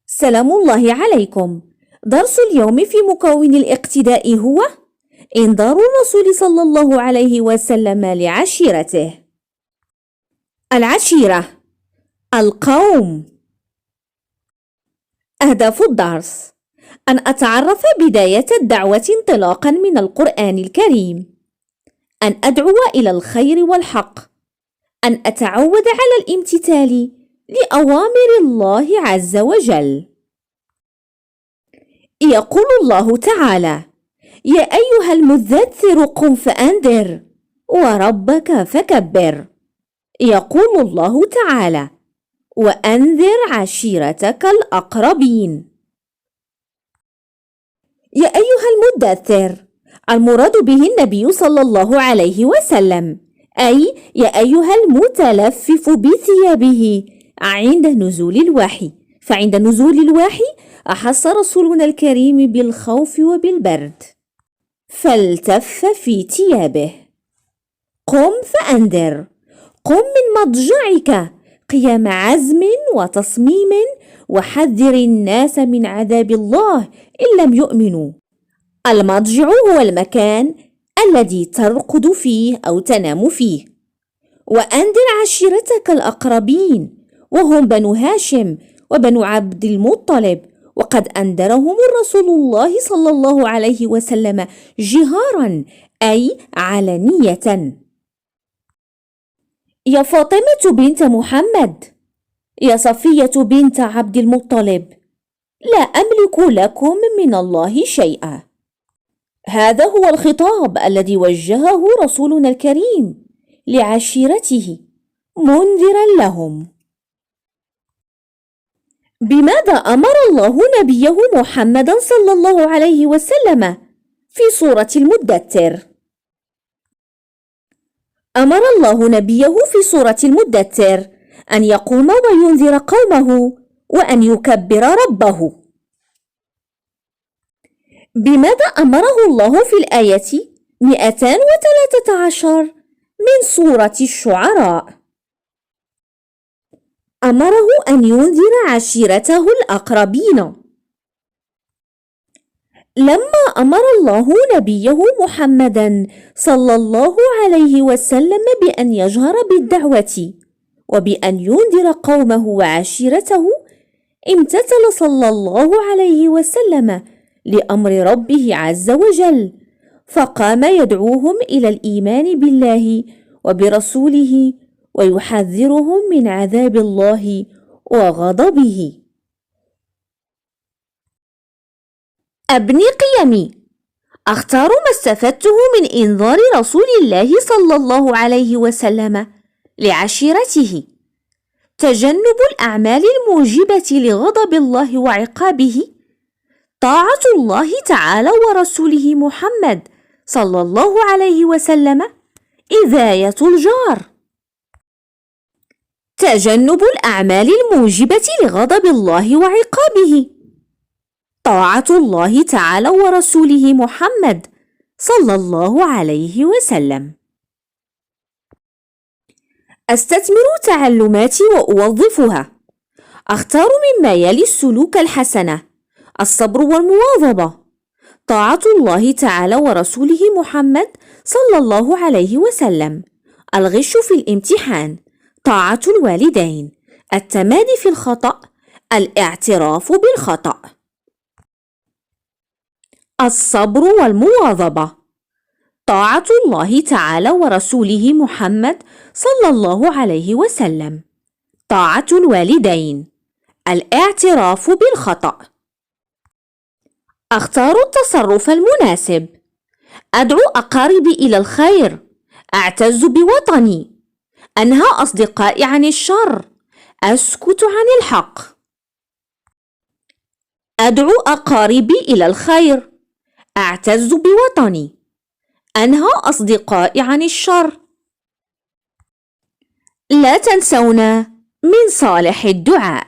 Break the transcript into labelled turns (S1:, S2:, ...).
S1: سلام الله عليكم. درس اليوم في مكون الاقتداء هو إنذار الرسول صلى الله عليه وسلم لعشيرته. العشيرة، القوم. أهداف الدرس: أن أتعرف بداية الدعوة انطلاقا من القرآن الكريم، أن أدعو إلى الخير والحق، أن أتعود على الامتثال لأوامر الله عز وجل. يقول الله تعالى: يا أيها المدثر قم فأنذر وربك فكبر. يقول الله تعالى: وأنذر عشيرتك الأقربين. يا أيها المدثر، المراد به النبي صلى الله عليه وسلم، أي يا أيها المتلفف بثيابه عند نزول الوحي، فعند نزول الوحي أحس رسولنا الكريم بالخوف وبالبرد فالتف في ثيابه. قم فأنذر، قم من مضجعك قيام عزم وتصميم وحذر الناس من عذاب الله إن لم يؤمنوا. المضجع هو المكان الذي ترقد فيه أو تنام فيه. وأنذر عشيرتك الأقربين، وهم بنو هاشم وبنو عبد المطلب، وقد أنذرهم الرسول الله صلى الله عليه وسلم جهارا أي علنية. يا فاطمة بنت محمد، يا صفية بنت عبد المطلب، لا أملك لكم من الله شيئا. هذا هو الخطاب الذي وجهه رسولنا الكريم لعشيرته منذرا لهم. بماذا أمر الله نبيه محمدا صلى الله عليه وسلم في سورة المدثر؟ أمر الله نبيه في سورة المدثر أن يقوم وينذر قومه وأن يكبر ربه. بماذا أمره الله في الآية 213 من سورة الشعراء؟ أمره أن ينذر عشيرته الأقربين. لما أمر الله نبيه محمدا صلى الله عليه وسلم بأن يجهر بالدعوة وبأن ينذر قومه وعشيرته، امتثل صلى الله عليه وسلم لأمر ربه عز وجل، فقام يدعوهم إلى الإيمان بالله وبرسوله ويحذرهم من عذاب الله وغضبه. أبني قيمي، أختار ما استفدته من إنذار رسول الله صلى الله عليه وسلم لعشيرته: تجنب الأعمال الموجبة لغضب الله وعقابه، طاعة الله تعالى ورسوله محمد صلى الله عليه وسلم، إذاية الجار. تجنب الأعمال الموجبة لغضب الله وعقابه، طاعة الله تعالى ورسوله محمد صلى الله عليه وسلم. أستثمر تعلماتي وأوظفها. أختار مما يلي السلوك الحسنة: الصبر والمواظبة، طاعة الله تعالى ورسوله محمد صلى الله عليه وسلم، الغش في الامتحان، طاعة الوالدين، التمادي في الخطأ، الاعتراف بالخطأ. الصبر والمواظبة، طاعة الله تعالى ورسوله محمد صلى الله عليه وسلم، طاعة الوالدين، الاعتراف بالخطأ. أختار التصرف المناسب: أدعو أقاربي إلى الخير، أعتز بوطني، أنهى أصدقائي عن الشر، أسكت عن الحق. أدعو أقاربي إلى الخير، أعتز بوطني، أنهى أصدقائي عن الشر. لا تنسونا من صالح الدعاء.